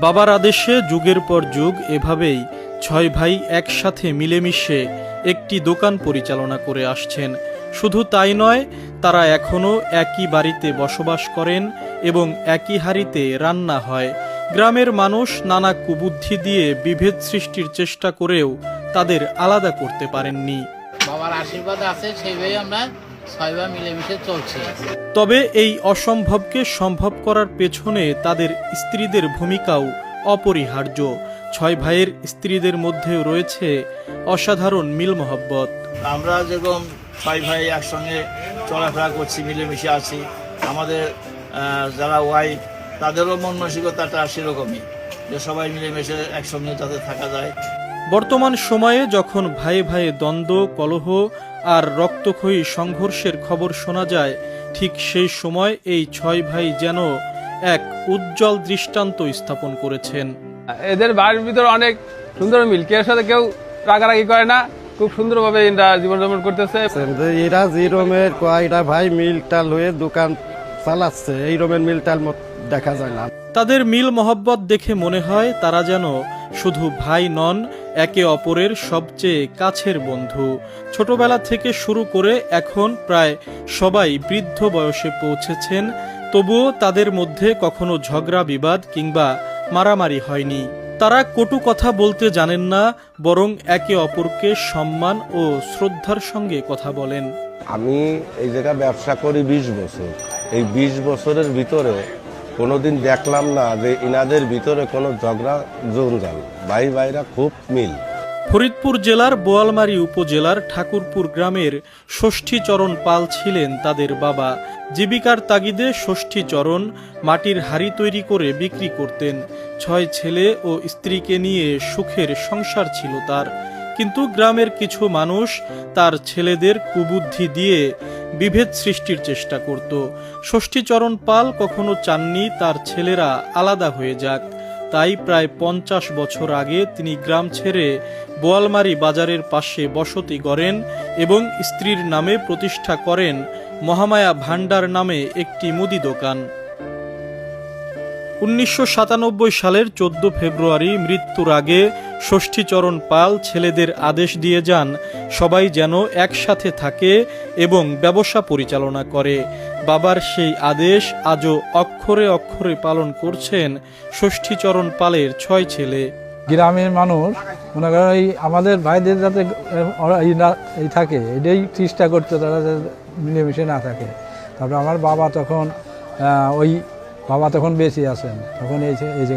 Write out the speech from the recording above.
বাবার আদেশে যুগের পর যুগ এভাবেই ছয় ভাই একসাথে মিলেমিশে একটি দোকান পরিচালনা করে আসছেন। শুধু তাই নয়, তারা এখনও একই বাড়িতে বসবাস করেন এবং একই হাঁড়িতে রান্না হয়। গ্রামের মানুষ নানা কুবুদ্ধি দিয়ে বিভেদ সৃষ্টির চেষ্টা করেও তাদের আলাদা করতে পারেননি। বাবার আশীর্বাদ আছে, সেইভাবে আমরা ছয় ভাই মিলেমিশে চলছি। তবে এই অসম্ভবকে সম্ভব করার পেছনে তাদের স্ত্রীদের ভূমিকাও অপরিহার্য। ছয় ভাইয়ের স্ত্রীদের মধ্যেও রয়েছে অসাধারণ মিল মহব্বত। আমরা যেরকম ছয় ভাই একসঙ্গে চলাফেরা করছি, মিলেমিশে আছি, আমাদের যারা ওয়াইফ তাদেরও মন মানসিকতাটা সেরকমই, যে সবাই মিলেমিশে একসঙ্গে যাতে থাকা যায়। বর্তমান সময়ে যখন ভাইয়ে ভাইয়ে দ্বন্দ্ব, কলহ আর রক্তক্ষয়ী সংঘর্ষের খবর শোনা যায়, ঠিক সেই সময় এই ছয় ভাই যেন এক উজ্জ্বল দৃষ্টান্ত স্থাপন করেছেন। এদের বাড়ির ভিতরে অনেক সুন্দর মিল, কেউ সাথে কেউ রাগারাগি করে না, খুব সুন্দরভাবে এরা জীবনযাপন করতেছে। এরা যে রকমের কয়টা ভাই মিলটাল হয়ে দোকান চালাচ্ছে, এই রকমের মিলটাল দেখা যায় না। তাদের মিল মহব্বত দেখে মনে হয় তারা যেন শুধু ভাই নন, একে অপরের সবচেয়ে কাছের বন্ধু। ছোটবেলা থেকে শুরু করে এখন প্রায় সবাই বৃদ্ধ বয়সে পৌঁছেছেন, তবুও তাদের মধ্যে কখনো ঝগড়া বিবাদ কিংবা মারামারি হয়নি। তারা কটু কথা বলতে জানেন না, বরং একে অপরকে সম্মান ও শ্রদ্ধার সঙ্গে কথা বলেন। আমি এই জায়গায় ব্যবসা করি 20 বছর। এই 20 বছরের ভিতরে কোনোদিন দেখলাম না যে ইনাদের ভিতরে কোনো ঝগড়া জঞ্জাল। ভাই ভাইরা খুব মিল। ফরিদপুর জেলার বোয়ালমারী উপজেলার ঠাকুরপুর গ্রামের ষষ্ঠীচরণ পাল ছিলেন তাদের বাবা। জীবিকার তাগিদে ষষ্ঠীচরণ মাটির হাঁড়ি তৈরি করে বিক্রি করতেন। 6 ছেলে ও স্ত্রীকে নিয়ে সুখের সংসার ছিল তার। কিন্তু গ্রামের কিছু মানুষ তার ছেলেদের কুবুদ্ধি দিয়ে বিভেদ সৃষ্টির চেষ্টা করত। ষষ্ঠীচরণ পাল কখনো চাননি তার ছেলেরা আলাদা হয়ে যাক। তাই প্রায় 50 বছর আগে তিনি গ্রাম ছেড়ে বোয়ালমারী বাজারের পাশে বসতি গড়েন এবং স্ত্রীর নামে প্রতিষ্ঠা করেন মহামায়া ভান্ডার নামে একটি মুদি দোকান। 1997 সালের 14 ফেব্রুয়ারি মৃত্যুর আগে ষষ্ঠীচরণ পাল ছেলেদের আদেশ দিয়ে যান সবাই যেন একসাথে থাকে এবং ব্যবসা পরিচালনা করে। বাবার সেই আদেশ আজও অক্ষরে অক্ষরে পালন করছেন ষষ্ঠীচরণ পালের 6 ছেলে। গ্রামের মানুষ মনে করেন এই আমাদের ভাইদের যাতে এই থাকে, এটাই চেষ্টা করতো তারা যাতে মিলেমিশে না থাকে। তারপরে আমার বাবা তখন বাবা তখন বেঁচে আছেন, তখন এই যে